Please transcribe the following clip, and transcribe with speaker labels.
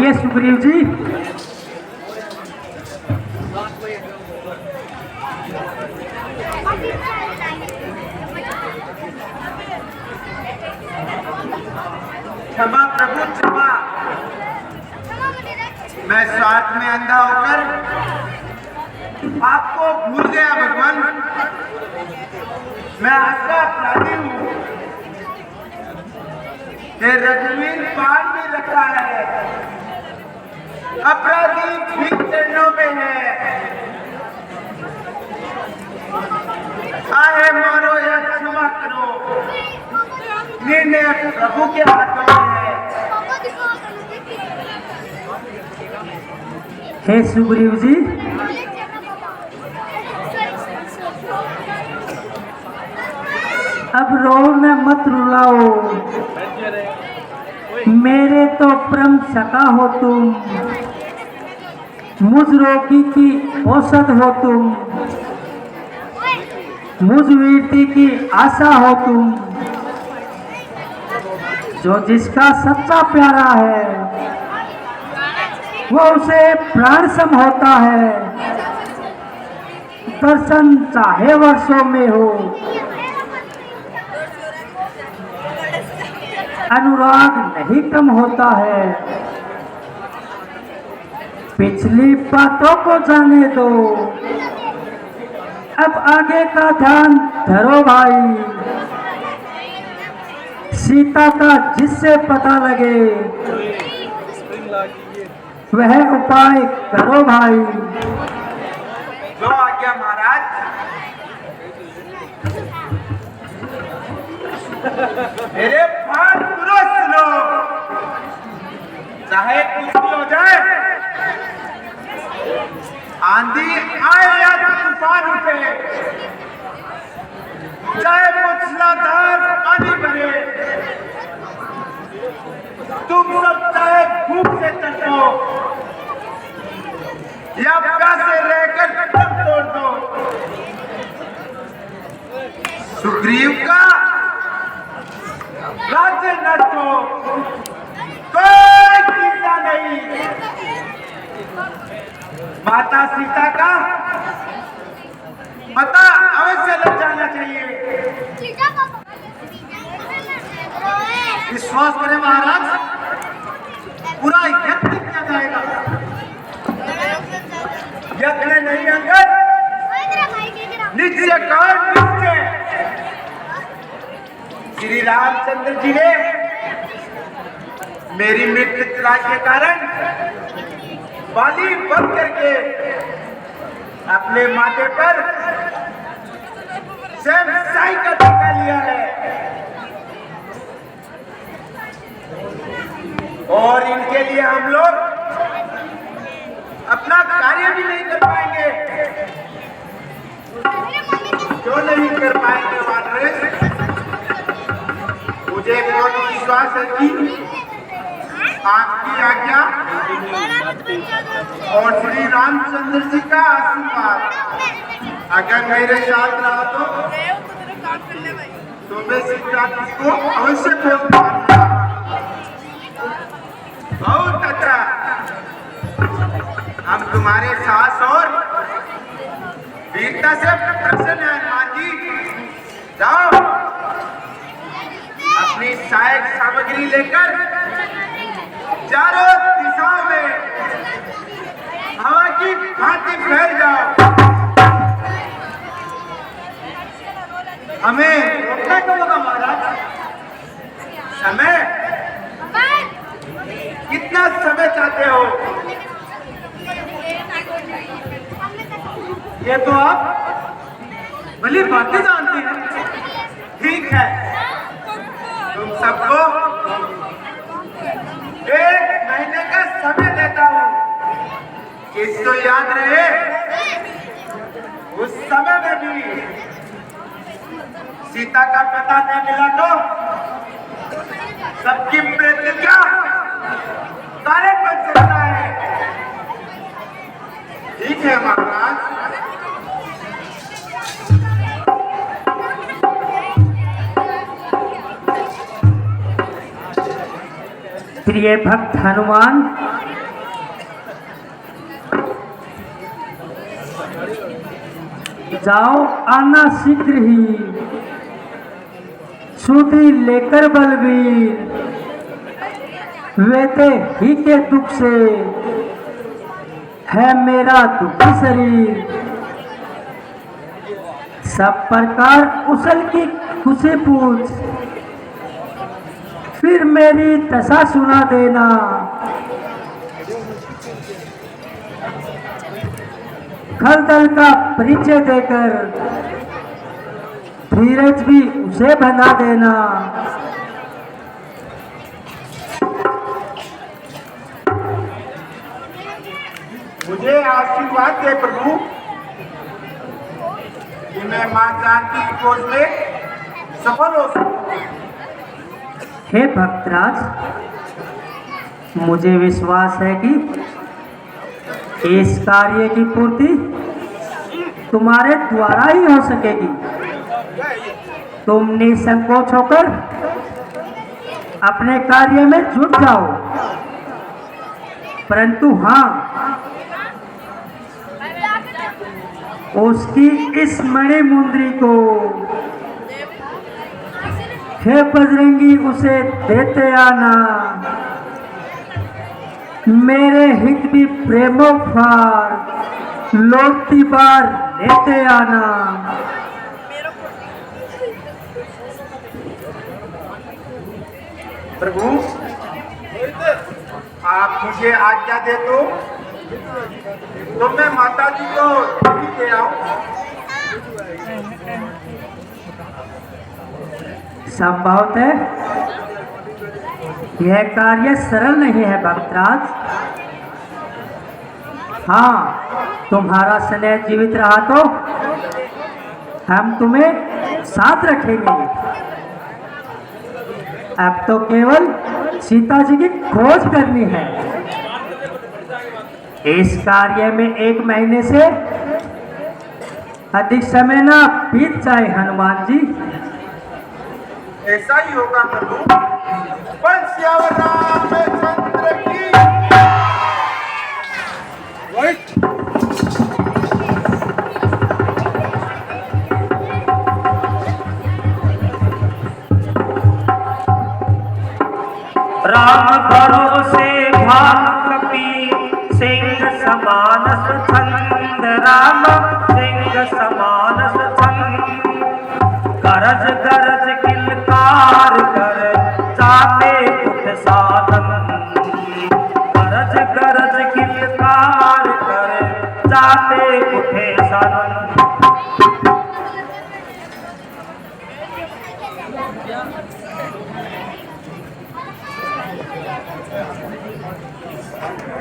Speaker 1: आइए सुग्रीव जी।
Speaker 2: क्षमा प्रभु क्षमा, मैं स्वार्थ में अंधा होकर आपको भूल गया भगवान। मैं आपका अपराधी हूँ। रघुवीर पान भी रखा है, अपराधी ठीक चरणों में है। आए मारो या क्षमा करो, निर्णय प्रभु के हाथों में है।
Speaker 1: हे सुग्रीव जी, अब रो न मत रुलाओ, मेरे तो परम सखा हो तुम, मुझ रोगी की औषध हो तुम, मुझ वीरती की आशा हो तुम, जो जिसका सच्चा प्यारा है वो उसे प्राण सम होता है। दर्शन चाहे वर्षों में हो, अनुराग नहीं कम होता है। पिछली बातों को जाने दो, अब आगे का ध्यान धरो भाई। सीता का जिससे पता लगे वह उपाय करो भाई।
Speaker 2: जो आज्ञा महाराज। मेरे पास सुनो सुनो, चाहे कुछ भी हो जाए, आंधी आए या तूफान उठे, चाहे मूसलाधार पानी बहे, तुम सब चाहे भूख से तड़पो या प्यासे रहकर दम तोड़ दो, सुग्रीव का राज्य न तो कोई चिंता नहीं। माता सीता का पता अवश्य लग जाना चाहिए। विश्वास करें महाराज, पूरा यत्न किया जाएगा। यत्न नहीं अंगद, निश्चय काल निश्चय। श्री रामचंद्र जी ने मेरी मृत्यु के कारण बाली बन करके अपने माथे पर साई का टीका लिया है, और इनके लिए हम लोग अपना कार्य भी नहीं कर पाएंगे। क्यों नहीं कर पाएंगे वानरेश? मुझे बहुत विश्वास है कि आपकी आज्ञा और श्री रामचंद्र जी का आशीर्वाद अगर मेरे साथ रहा तो मैं सीता को अवश्य खोज पाऊंगा। बहुत अच्छा, हम तुम्हारे साहस और वीरता से प्रसन्न हैं मां जी। जाओ, अपनी सहायक सामग्री लेकर चारों दिशाओं में हवा की भांति फैल जाओ। हमें रोकना क्यों होगा महाराज? समय, कितना समय चाहते हो? ये तो आप भली बातें जानते हैं। ठीक है, तुम सबको 1 महीने का समय देता हूँ। इसको याद रहे, उस समय में भी सीता का पता नहीं मिला तो सबकी प्रतिज्ञा कार्य बन सकता है। ठीक है महाराज।
Speaker 1: प्रिय भक्त हनुमान, जाओ आना शीघ्र ही, सूदी लेकर बलवीर, वेते ही के दुख से है मेरा दुखी शरीर। सब प्रकार उसल की खुशी पूछ, फिर मेरी दशा सुना देना। खलदल का परिचय देकर धीरज भी उसे बना देना।
Speaker 2: मुझे आशीर्वाद दे प्रभु कि मैं मां जानकी की खोज में सफल हो सकूं।
Speaker 1: हे भक्तराज, मुझे विश्वास है कि इस कार्य की पूर्ति तुम्हारे द्वारा ही हो सकेगी। तुम निसंकोच होकर अपने कार्य में जुट जाओ, परंतु हाँ, उसकी इस मणि मुंदरी को हे बजरंगी उसे देते आना। मेरे हित भी प्रेमोपहार लौटती बार लेते आना।
Speaker 2: प्रभु, आप मुझे आज्ञा दे तो मैं माता जी को लेके आऊं।
Speaker 1: संभवतः यह कार्य सरल नहीं है भक्तराज। हाँ, तुम्हारा स्नेह जीवित रहा तो हम तुम्हें साथ रखेंगे। अब तो केवल सीता जी की खोज करनी है। इस कार्य में 1 महीने से अधिक समय ना बीत जाए हनुमान जी।
Speaker 2: ऐसा ही होगा प्रभु। पर सियावर रामचंद्र की
Speaker 3: राम भरोसे भाग कपी सिंह समान सुछंद, राम सिंह समान सुछंद। गरज गरज किलकार कर जाते उठ साधन, गरज गरज किलकार कर जाते उठे साधन।